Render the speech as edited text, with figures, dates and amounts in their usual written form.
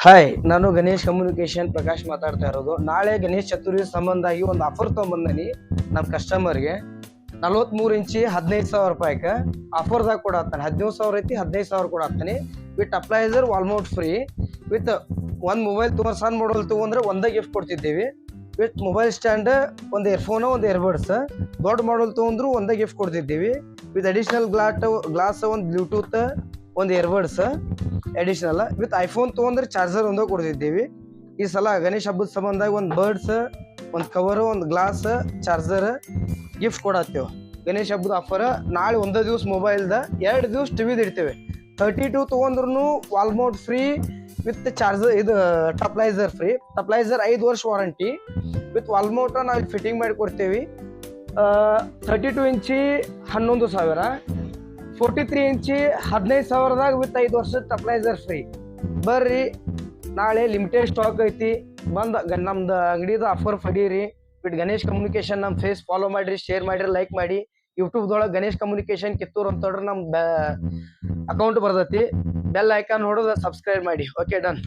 Hi, ನಾನು Ganesh communication Prakash ಮಾತಾಡ್ತಾ ಇರೋದು. ನಾಳೆ ಗಣೇಶ್ ಚತುರ್ಥಿ ಸಂಬಂಧಾಗಿ ಒಂದು ಆಫರ್ ತೊಗೊಂಬಂದನಿ ನಮ್ಮ ಕಸ್ಟಮರ್ಗೆ. 43 ಇಂಚಿ 15,000 ರೂಪಾಯಿಗೆ ಆಫರ್ದಾಗ ಕೊಡತ್ತಾನೆ. 17,000 ಐತಿ, 15,000 ಕೊಡತ್ತಾನೆ. ವಿತ್ ಅಪ್ಲೈಸರ್ ವಾಲ್ಮೌಟ್ ಫ್ರೀ. ವಿತ್ ಒಂದು ಮೊಬೈಲ್ ಸಣ್ಣ ಮಾಡಲ್ ತೊಗೊಂಡ್ರೆ ಒಂದೇ ಗಿಫ್ಟ್ ಕೊಡ್ತಿದ್ದೀವಿ. ವಿತ್ ಮೊಬೈಲ್ ಸ್ಟ್ಯಾಂಡ್, ಒಂದು ಇಯರ್ಫೋನು, ಒಂದು ಇಯರ್ಬಡ್ಸ್. ದೊಡ್ಡ ಮಾಡಲ್ ತೊಗೊಂಡ್ರು ಒಂದೇ ಗಿಫ್ಟ್ ಕೊಡ್ತಿದ್ದೀವಿ. ವಿತ್ ಅಡಿಷನಲ್ ಗ್ಲಾಸ್, ಒಂದು ಬ್ಲೂಟೂತ್, ಒಂದು ಇಯರ್ಬಡ್ಸ್ ಅಡಿಷನಲ್. ವಿತ್ ಐಫೋನ್ ತೊಗೊಂಡ್ರೆ ಚಾರ್ಜರ್ ಒಂದೇ ಕೊಡ್ತಿದ್ದೀವಿ. ಈ ಸಲ ಗಣೇಶ್ ಹಬ್ಬದ ಸಂಬಂಧ ಒಂದು ಬರ್ಡ್ಸ್, ಒಂದು ಕವರು, ಒಂದು ಗ್ಲಾಸ್, ಚಾರ್ಜರ್ ಗಿಫ್ಟ್ ಕೊಡತ್ತೇವೆ. ಗಣೇಶ್ ಹಬ್ಬದ ಆಫರ್. ನಾಳೆ ಒಂದೇ ದಿವ್ಸ ಮೊಬೈಲ್ದ, 2 ದಿವ್ಸ ಟಿವಿದು ಇಡ್ತೇವೆ. 32 ತೊಗೊಂಡ್ರು ವಾಲ್ಮೌಟ್ ಫ್ರೀ ವಿತ್ ಚಾರ್ಜರ್, ಇದು ಟಪ್ಲೈಸರ್ ಫ್ರೀ. ಟಪ್ಲೈಸರ್ 5 ವರ್ಷ ವಾರಂಟಿ. ವಿತ್ ವಾಲ್ಮೌಟ ನಾವು ಫಿಟ್ಟಿಂಗ್ ಮಾಡಿ ಕೊಡ್ತೇವೆ. 32 ಇಂಚಿ 11,000, 43 ಇಂಚಿ 15,000ದಾಗ ವಿತ್ 5 ವರ್ಷದ ಟಪ್ಲೈಸರ್ ಫ್ರೀ. ಬರ್ರಿ, ನಾಳೆ ಲಿಮಿಟೆಡ್ ಸ್ಟಾಕ್ ಐತಿ. ನಮ್ದು ಅಂಗಡಿದ ಆಫರ್ ಪಡೀರಿ. ವಿತ್ ಗಣೇಶ್ ಕಮ್ಯುನಿಕೇಶನ್ ನಮ್ಮ ಫೇಸ್ ಫಾಲೋ ಮಾಡಿರಿ, ಶೇರ್ ಮಾಡಿರಿ, ಲೈಕ್ ಮಾಡಿ. ಯೂಟ್ಯೂಬ್ದೊಳಗೆ ಗಣೇಶ್ ಕಮ್ಯುನಿಕೇಶನ್ ಕಿತ್ತೂರು ಅಂತ ನಮ್ಮ ಅಕೌಂಟ್ ಬರ್ತೈತಿ. ಬೆಲ್ ಐಕಾನ್ ಹೊಡೆದು ಸಬ್ಸ್ಕ್ರೈಬ್ ಮಾಡಿ. Okay, done.